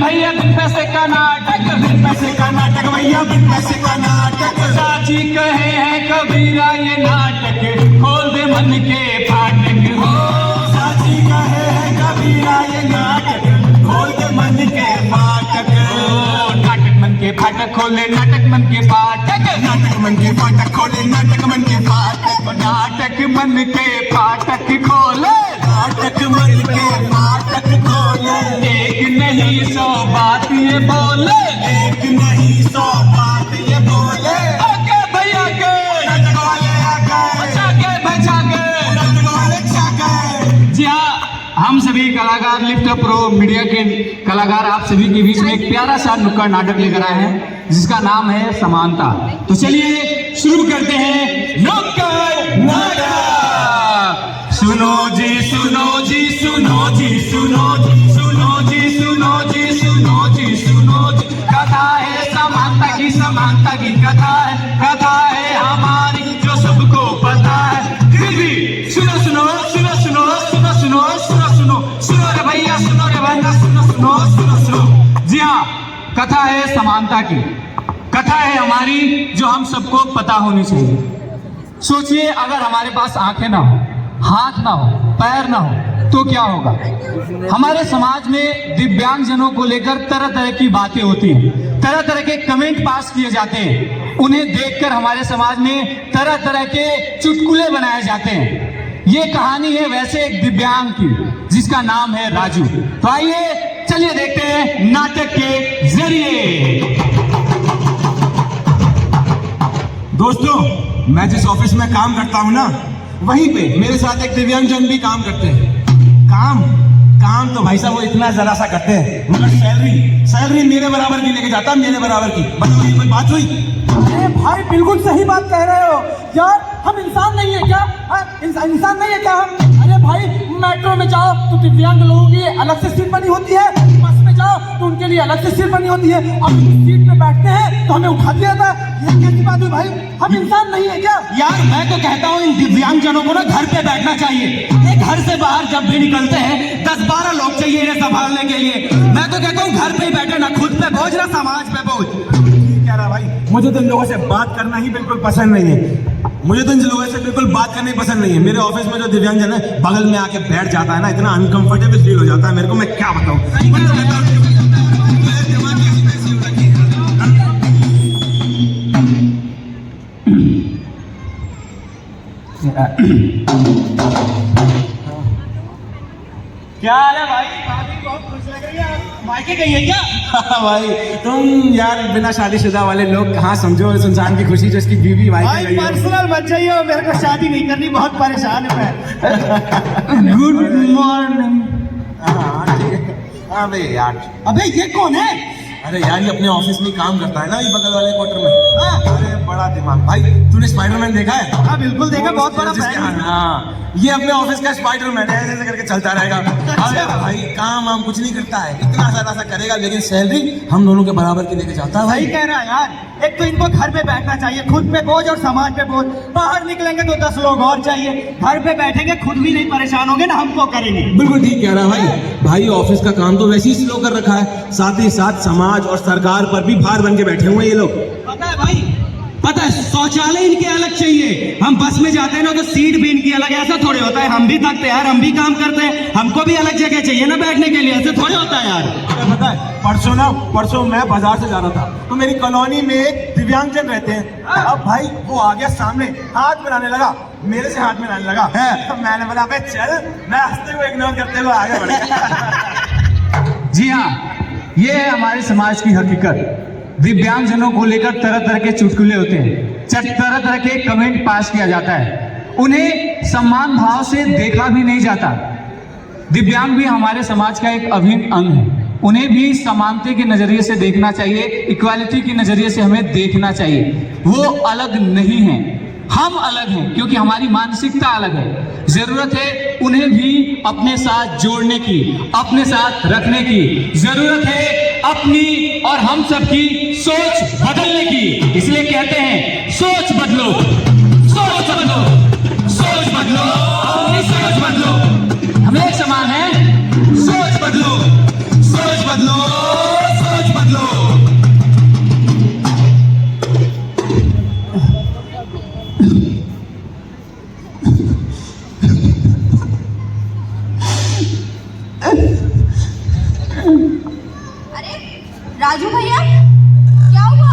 भैया बिन पैसे का नाटक, बिन पैसे का नाटक भैया, बिन पैसे का नाटक। साची कहे हैं कबीरा ये नाटक, खोल दे मन के फाटक हो। साची कहे हैं कबीरा ये नाटक, खोल दे मन के फाटक। नाटक मन के फाटक खोले, नाटक मन के फाटक, नाटक मन के फाटक खोले, नाटक मन के फाटक। नाटक मन के फाटक खोले, नाटक मन के फाटक खोले। एक नहीं 100 बात ये बोले, एक नहीं 100 बात ये बोले। आगे भैया के नाटक वाले आ गए, बचा के बचा के। नाटक वाले छा गए। जी हाँ, हम सभी कलाकार लिफ्ट अप प्रो मीडिया के कलाकार आप सभी के बीच में एक प्यारा सा नुक्कड़ नाटक लेकर आए हैं जिसका नाम है समानता। तो चलिए शुरू करते हैं नुक्कड़ नाटक। सुनो जी सुनो जी सुनो जी सुनो जी सुनो जी सुनो जी सुनो जी सुनो जी। कथा है समानता की कथा है हमारी जो सबको पता है। फिर भी सुनो सुनो सुनो सुनो सुनो सुनो सुनो सुनो सुनो रे भैया, सुनो रे भैया, सुनो सुनो सुनो सुनो। जी हाँ, कथा है समानता की, कथा है हमारी जो हम सबको पता होनी चाहिए। सोचिए अगर हमारे पास आंखें ना हो, हाथ ना हो, पैर ना हो तो क्या होगा। हमारे समाज में दिव्यांगजनों को लेकर तरह तरह की बातें होती हैं, तरह तरह के कमेंट पास किए जाते हैं। उन्हें देखकर हमारे समाज में तरह तरह के चुटकुले बनाए जाते हैं। ये कहानी है वैसे एक दिव्यांग की जिसका नाम है राजू। तो आइए चलिए देखते हैं नाटक के जरिए। दोस्तों, मैं जिस ऑफिस में काम करता हूँ ना, वहीं पे मेरे साथ एक दिव्यांगजन भी काम करते हैं। काम तो भाई साहब वो इतना जरा सा करते हैं, मगर सैलरी मेरे बराबर की लेके जाता, मेरे बराबर की। बताइए कोई बात हुई? अरे भाई बिल्कुल सही बात कह रहे हो यार, हम इंसान नहीं है क्या? इंसान नहीं है क्या हम? अरे भाई मेट्रो में जाओ तो दिव्यांग लोगों की अलग से सीट बनी होती है, बस में जाओ तो उनके लिए अलग से सीट बनी होती है, और सीट पे बैठते हैं तो हमें उठा दिया जाता है। ये कैसी बात हुई भाई? हम इंसान नहीं है क्या? यार मैं तो कहता हूँ इन दिव्यांगजनों को ना घर पे बैठना चाहिए। ये घर से बाहर जब भी निकलते हैं 10-12 लोग चाहिए इन्हें संभालने के लिए। मैं तो कहता हूँ घर पे ही बैठे, ना खुद पे बोझ ना समाज पे बोझ। क्या रहा भाई, मुझे तो इन लोगों से बात करना ही बिल्कुल पसंद नहीं है। मुझे तो इन लोगों से बिल्कुल बात करना ही पसंद नहीं है। मेरे ऑफिस में जो दिव्यांगजन है बगल में आके बैठ जाता है ना, इतना अनकंफर्टेबल फील हो जाता है मेरे को, मैं क्या बताऊं। क्या हाल है भाई? भाभी बहुत खुश लग रही है। मायके गई है क्या? भाई तुम यार बिना शादीशुदा वाले लोग कहाँ समझो उस इंसान की खुशी जो इसकी बीवी भाई भाई पर्सनल मत जाइए, मेरे को शादी नहीं करनी, बहुत परेशान हूँ मैं। Good morning. हाँ भाई यार, अबे ये कौन है? अरे यार ये अपने ऑफिस में काम करता है ना, ये बगल वाले क्वार्टर में। अरे बड़ा दिमाग भाई। तूने स्पाइडरमैन देखा है? हाँ बिल्कुल देखा, बहुत बड़ा फैन हूँ। हाँ, ये अपने ऑफिस का स्पाइडरमैन है, ऐसे करके चलता रहेगा। अरे भाई काम हम कुछ नहीं करता है, इतना सारा सा करेगा, लेकिन सैलरी हम दोनों के बराबर की लेके जाता है सही भाई। कह रहा है यार। एक तो इनको घर पे बैठना चाहिए, खुद पे बोझ और समाज पे बोझ। बाहर निकलेंगे तो 10 लोग और चाहिए, घर पे बैठेंगे खुद भी नहीं परेशान होंगे ना हमको करेंगे। बिल्कुल ठीक कह रहा है भाई ऑफिस का काम तो वैसे ही स्लो कर रखा है, साथ ही साथ समाज और सरकार पर भी भार बन के बैठे हुए हैं ये लोग। पता है भाई, पता है शौचालय इनके अलग चाहिए। हम बस में जाते हैं ना तो सीट भी इनकी अलग, ऐसा थोड़े होता है। हम भी थकते हैं यार, हम भी काम करते हैं, हमको भी अलग जगह चाहिए ना बैठने के लिए, ऐसे थोड़े होता है यार। पता है परसों मैं बाजार से जा रहा था तो मेरी कॉलोनी में एक दिव्यांगजन रहते हैं। अब भाई वो आ गया सामने, हाथ मिलाने लगा, मेरे से हाथ मिलाने लगा है। तो मैंने बोला भाई चल, मैं हंसते हुए इग्नोर करते हुए आगे बढ़ गया। जी हाँ, ये है हमारे समाज की हकीकत। दिव्यांगजनों को लेकर तरह तरह के चुटकुले होते हैं, तरह तरह के कमेंट पास किया जाता है, उन्हें सम्मान भाव से देखा भी नहीं जाता। दिव्यांग भी हमारे समाज का एक अभिन्न अंग है, उन्हें भी समानता के नजरिए से देखना चाहिए, इक्वालिटी के नजरिए से हमें देखना चाहिए। वो अलग नहीं है, हम अलग हैं, क्योंकि हमारी मानसिकता अलग है। जरूरत है उन्हें भी अपने साथ जोड़ने की, अपने साथ रखने की। जरूरत है अपनी और हम सबकी सोच बदलने की। इसलिए कहते हैं सोच बदलो, सोच बदलो, सोच बदलो, अपनी सोच बदलो। हम एक समान हैं, सोच बदलो, सोच बदलो। राजू भैया, क्या हुआ?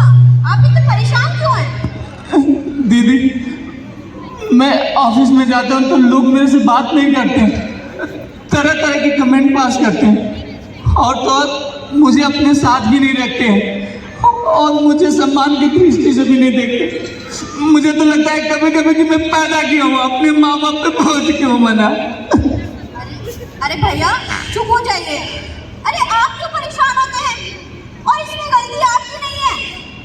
आप इतने परेशान क्यों हैं? दीदी, मैं ऑफिस में जाता हूँ तो लोग मेरे से बात नहीं करते, तरह तरह के कमेंट पास करते हैं और तो और मुझे अपने साथ भी नहीं रखते हैं और मुझे सम्मान की दृष्टि से भी नहीं देखते। मुझे तो लगता है कभी कभी कि मैं पैदा क्यों हूँ, अपने माँ बाप पे बोझ क्यों बना। अरे भैया चुप हो जाइए। अरे आप क्यों परेशान होते हैं? और इसमें गलती आपकी नहीं है,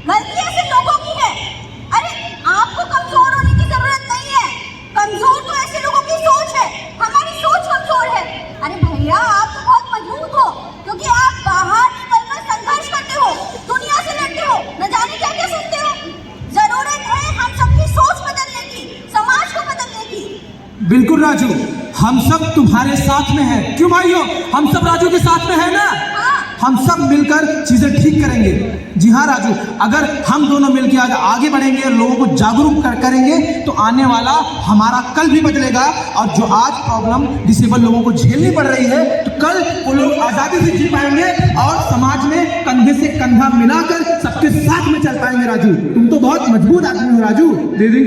गलती ऐसे लोगों की है। अरे आपको कमजोर होने की जरूरत नहीं है, कमजोर तो ऐसे लोगों की सोच है, हमारी सोच कमजोर है। अरे भैया आप तो बहुत मजबूत हो, क्योंकि आप बाहर निकलकर संघर्ष करते हो, दुनिया से लड़ते हो, न जाने क्या क्या सुनते हो। जरूरत है हम सबकी सोच बदलने की, समाज को बदलने की। बिल्कुल राजू, हम सब तुम्हारे साथ में हैं। क्यों भाइयों, हम सब राजू के साथ में हैं ना? हम सब मिलकर चीजें ठीक करेंगे। जी हाँ राजू, अगर हम दोनों मिलकर आज आगे बढ़ेंगे और लोगों को जागरूक करेंगे तो आने वाला हमारा कल भी बदलेगा। और जो आज प्रॉब्लम डिसेबल लोगों को झेलनी पड़ रही है, तो कल वो लोग आजादी से जी पाएंगे और समाज में कंधे से कंधा मिलाकर सबके साथ में चल पाएंगे। राजू, तुम तो बहुत मजबूत आदमी हो राजू। दीदी,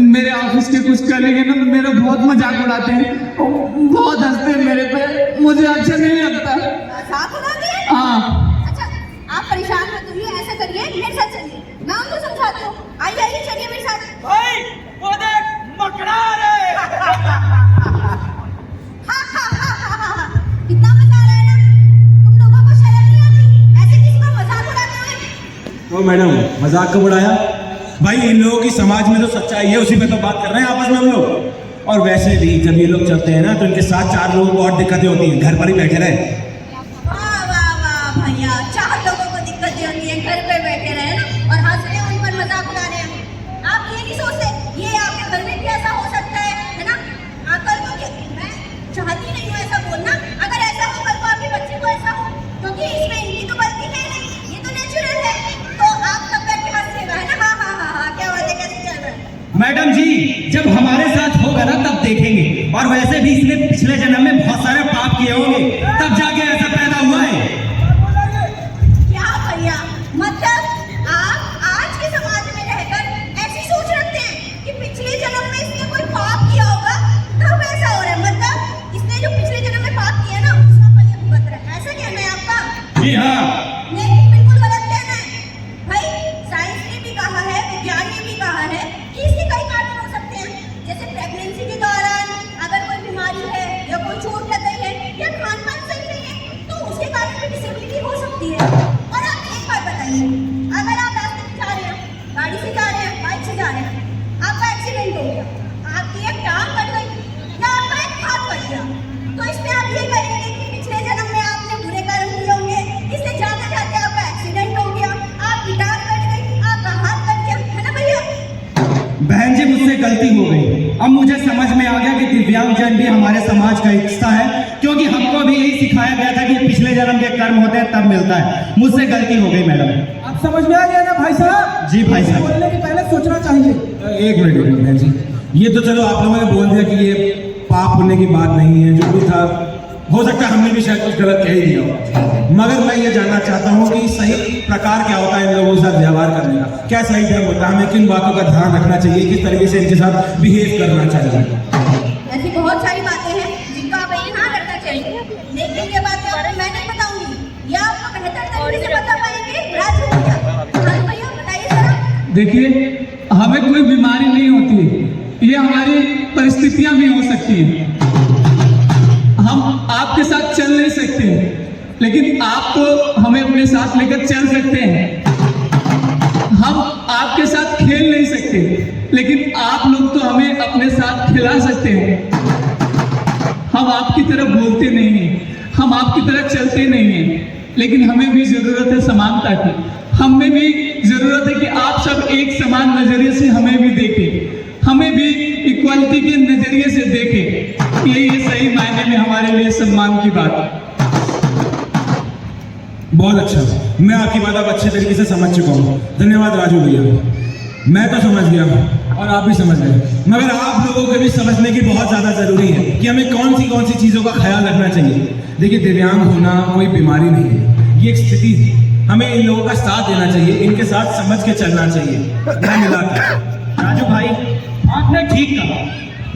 मेरे ऑफिस के कुछ कलीग हैं ना, मेरा बहुत मजाक उड़ाते हैं, बहुत हंसते हैं मेरे पे, मुझे अच्छा नहीं लगता। साथ उड़ाते हैं? हाँ। अच्छा आप परेशान मत होइए, ऐसा करिए मेरे साथ चलिए, मैं उनको समझाती हूँ। आइए आइए चलिए मेरे साथ। भाई वो देख मकड़ा रे। कितना मजा आ रहा है ना? तुम लोगों को शर्म नहीं आती? ऐसे किसी का मजाक उड़ाते हुए? ओ मैडम, मजाक कब उड़ाया भाई? इन लोगों की समाज में जो सच्चाई है उसी पे तो बात कर रहे हैं आपस में हम लोग। और वैसे भी जब ये लोग चलते हैं ना तो इनके साथ चार लोगों को और दिक्कतें होती हैं, घर पर ही बैठे रहे। वाह वाह वाह भैया, 4 लोगों को दिक्कतें होती है, घर पे बैठे रहे ना और हंस रहे हैं, उन पर मजाक उड़ा रहे हैं। आप ये नहीं सोचते ये आपके घर में भी ऐसा हो सकता है ना? कल को मैं चाहती नहीं हूँ ऐसा बोलना, अगर ऐसा हो कल को आपके बच्चे को ऐसा हो, क्योंकि इसमें इनकी तो गलती है नहीं, ये तो नेचुरल है। तो आप सब बैठ के हंसिएगा, है ना? हाँ हाँ हाँ हाँ, क्या बात है, कैसे चल रहा है? मैडम जी, जब हमारे साथ होगा ना तब देखेंगे। और वैसे भी इसने पिछले जन्म में बहुत सारे पाप किए होंगे, तब जाके ऐसा पैदा हुआ है। क्या भैया, मतलब आप आज के समाज में रहकर ऐसी सोच रखते हैं कि पिछले जन्म में इसने कोई पाप किया होगा तब ऐसा हो रहा है? मतलब इसने जो पिछले जन्म में पाप किया ना उसका फल ये भुगत रहा है, ऐसा कहना है आपका? जी हाँ। लेकिन बिल्कुल गलत कहना है भाई। साइंस ने भी कहा है, विज्ञान ने भी कहा है कि इसके कई कारण हो सकते हैं, जैसे प्रेगनेंसी के दौरान अगर कोई बीमारी है या कोई चोट लग गई है या खान पान सही नहीं है तो उसके कारण भी डिसेबिलिटी हो सकती है। और आप एक बात बताइए, अगर आप रास्ते में जा रहे हैं, गाड़ी से जा रहे हैं, बाइक से जा रहे हैं, आपका एक्सीडेंट हो गया, आपकी एक टांग कट गई या आपका एक हाथ कट गया, तो इसमें आप ये कहेंगे कि पिछले जन्म में आपने बुरे कर्म किए होंगे, इसलिए जाते जाते आपका एक्सीडेंट हो गया, आपकी टांग कट गई, आपका हाथ कट गया, है ना भैया? बहन जी, मुझसे गलती हो गई। अब मुझे समझ में आ गया कि दिव्यांगजन भी हमारे समाज का हिस्सा है, क्योंकि हमको भी यही सिखाया गया था कि पिछले जन्म के कर्म होते हैं तब मिलता है। मुझसे गलती हो गई मैडम। अब समझ में आ गया ना भाई साहब? जी भाई साहब। बोलने के पहले सोचना चाहिए। एक मिनट बहन जी, ये तो चलो आप लोगों ने बोल दिया कि ये पाप होने की बात नहीं है, जो भी था हो सकता है हमने भी शायद कुछ गलत कह ही दिया हो, मगर मैं ये जानना चाहता हूँ कि सही प्रकार क्या होता है इन लोगों के साथ व्यवहार करने का, क्या सही ढंग होता है, हमें किन बातों का ध्यान रखना चाहिए, किस तरीके से इनके साथ बिहेव करना चाहिए। ऐसी बहुत सारी बातें हैं जिनका आप यहाँ रखना चाहिए, लेकिन ये बातें और मैं नहीं बताऊंगी, ये आपको बेहतर तरीके से बता पाएंगे राजू भैया। राजू भैया बताइए जरा। देखिए, हमें कोई बीमारी नहीं होती, ये हमारी परिस्थितियां भी हो सकती हैं। हम आपके साथ चल नहीं सकते, लेकिन आप तो हमें अपने साथ लेकर चल सकते हैं। हम आपके साथ खेल नहीं सकते, लेकिन आप लोग तो हमें अपने साथ खिला सकते हैं। हम आपकी तरह बोलते नहीं हैं, हम आपकी तरह चलते नहीं हैं, लेकिन हमें भी जरूरत है समानता की। हमें भी जरूरत है कि आप सब एक समान नजरिए से हमें भी देखें, हमें भी इक्वालिटी के नजरिए से देखें। ये सही मायने में हमारे लिए सम्मान की बात है। बहुत अच्छा, मैं आपकी बात अब अच्छे तरीके से समझ चुका हूँ। धन्यवाद राजू भैया, मैं तो समझ गया और आप भी समझ गए, मगर आप लोगों को भी समझने की बहुत ज़्यादा ज़रूरी है कि हमें कौन सी चीज़ों का ख्याल रखना चाहिए। देखिए, दिव्यांग होना कोई बीमारी नहीं है, ये एक स्थिति है। हमें इन लोगों का साथ देना चाहिए, इनके साथ समझ के चलना चाहिए, ना मिला के। राजू भाई, आपने ठीक कहा।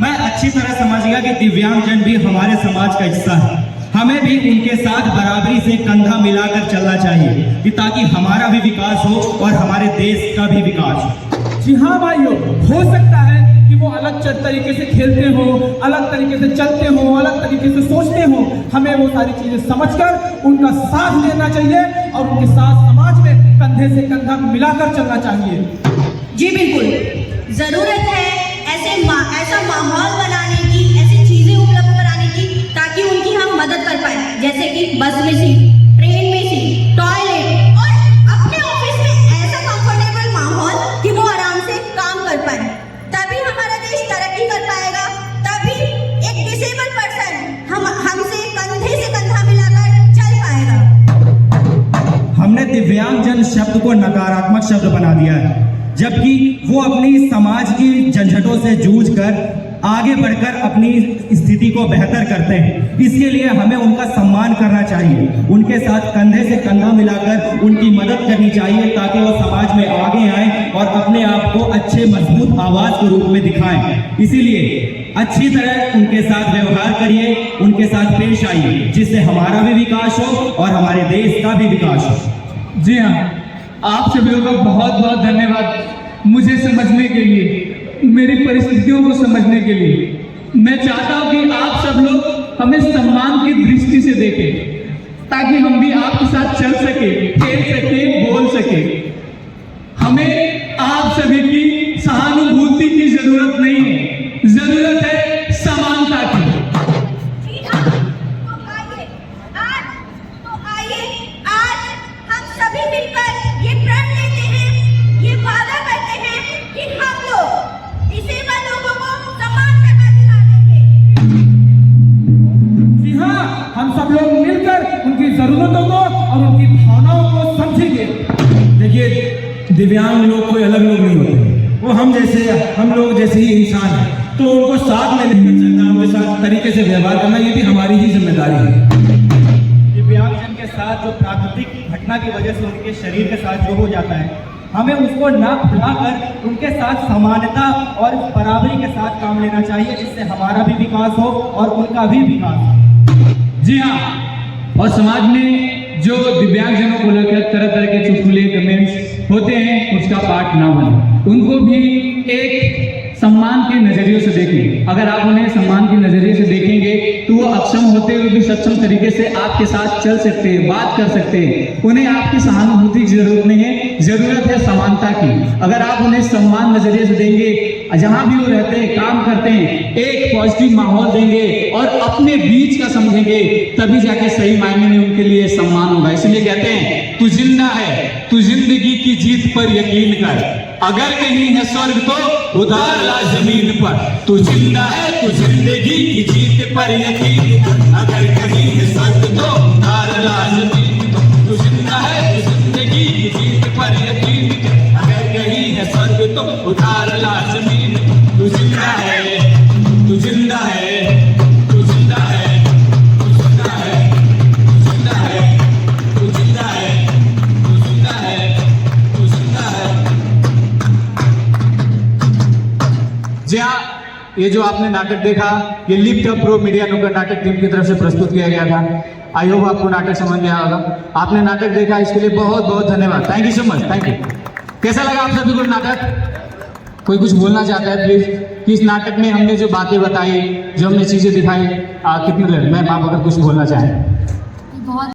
मैं अच्छी तरह समझ गया कि दिव्यांगजन भी हमारे समाज का हिस्सा है। हमें भी उनके साथ बराबरी से कंधा मिलाकर चलना चाहिए कि ताकि हमारा भी विकास हो और हमारे देश का भी विकास हो। जी हाँ भाइयों, हो सकता है कि वो अलग तरीके से खेलते हो, अलग तरीके से चलते हो, अलग तरीके से सोचते हो। हमें वो सारी चीजें समझकर उनका साथ देना चाहिए और उनके साथ समाज में कंधे से कंधा मिलाकर चलना चाहिए। जी बिल्कुल, जरूरत है ऐसा माहौल बनाने की, ऐसी चीजें उपलब्ध कराने की ताकि उनकी हम मदद कर पाए, जैसे कि बस में सीट, ट्रेन में सीट, टॉयलेट और अपने ऑफिस में ऐसा कंफर्टेबल माहौल कि वो आराम से काम कर पाए। तभी हमारा देश तरक्की कर पाएगा, तभी एक डिसेबल पर्सन हमसे कंधे से कंधा मिलाकर चल पाएगा। हमने दिव्यांगजन शब्द को नकारात्मक शब्द बना दिया है, जबकि वो अपनी समाज की झंझटों से जूझकर आगे बढ़कर अपनी स्थिति को बेहतर करते हैं। इसके लिए हमें उनका सम्मान करना चाहिए, उनके साथ कंधे से कंधा मिलाकर उनकी मदद करनी चाहिए ताकि वो समाज में आगे आएं और अपने आप को अच्छे मजबूत आवाज के रूप में दिखाएं। इसीलिए अच्छी तरह उनके साथ व्यवहार करिए, उनके साथ पेश आइए, जिससे हमारा भी विकास हो और हमारे देश का भी विकास हो। जी हाँ, आप सभी को बहुत बहुत धन्यवाद मुझे समझने के लिए, मेरी परिस्थितियों को समझने के लिए। मैं चाहता हूं कि आप सब लोग हमें सम्मान की दृष्टि से देखें ताकि हम भी आपके साथ चल सके, खेल सके, बोल सके। हमें आप सभी की सहानुभूति की जरूरत नहीं है, जरूरत है समानता की। जी हाँ, तो आइए आज हम सभी मिलकर ये प्रण लेते हैं, ये वादा करते हैं कि हम लोग डिसेबल लोगों को समान टका दिला देंगे। जी हाँ, हम सब लोग मिलकर उनकी जरूरतों को और उनकी भावनाओं को समझेंगे। देखिए, दिव्यांग लोग कोई अलग लोग नहीं होते, वो हम लोग जैसे ही इंसान हैं। तो उनको साथ में लेकर चलना, उनके साथ तरीके से व्यवहार करना, ये भी हमारी ही जिम्मेदारी है। दिव्यांगजन के साथ जो प्राकृतिक घटना की वजह से उनके शरीर के साथ जो हो जाता है, हमें उसको न भुलाकर उनके साथ समानता और बराबरी के साथ काम लेना चाहिए, जिससे हमारा भी विकास हो और उनका भी विकास हो। जी हाँ, और समाज में जो दिव्यांगजनों को लेकर तरह तरह के चुटकुले कमेंट्स होते हैं, उसका पार्ट ना बने, उनको भी एक सम्मान के नजरिए से देखें। अगर आप उन्हें सम्मान के नजरिए से देखेंगे तो वो अक्षम होते हुए भी सक्षम तरीके से आपके साथ चल सकते हैं, बात कर सकते हैं। उन्हें आपकी सहानुभूति की जरूरत नहीं है, जरूरत है समानता की। अगर आप उन्हें सम्मान नजरिए से देंगे, जहां भी वो रहते हैं, काम करते हैं, एक पॉजिटिव माहौल देंगे और अपने बीच का समझेंगे, तभी जाके सही मायने में उनके लिए सम्मान होगा। इसलिए कहते हैं, तू जिंदा है, तू जिंदगी की जीत पर यकीन कर, अगर कहीं है स्वर्ग तो उतार ला जमीन पर। तू जिंदा है, तू जिंदगी की जीत पर यकीन कर, अगर कहीं है स्वर्ग तो उतार ला जमीन पर। तू जिंदा है, तू जिंदगी की जीत पर यकीन कर, अगर कहीं है स्वर्ग तो उतार ला जमीन पर। तू जिंदा है, तू जिंदा है, तू जिंदा है, तू जिंदा है, तू जिंदा है, तू जिंदा है, तू जिंदा है, तू जिंदा है। जी हाँ, ये जो आपने नाटक देखा, ये लिफ्ट अप प्रो मीडिया नुक्कड़ नाटक टीम की तरफ से प्रस्तुत किया गया था। आई होप आपको नाटक समझ में आया होगा। आपने नाटक देखा, इसके लिए बहुत बहुत धन्यवाद। Thank you so much, thank you. कैसा लगा आप सभी को नाटक? कोई कुछ बोलना चाहता है प्लीज, कि इस नाटक में हमने जो बातें बताई, जो हमने चीजें दिखाई, कितने लगे? मैम आप अगर कुछ बोलना चाहें। बहुत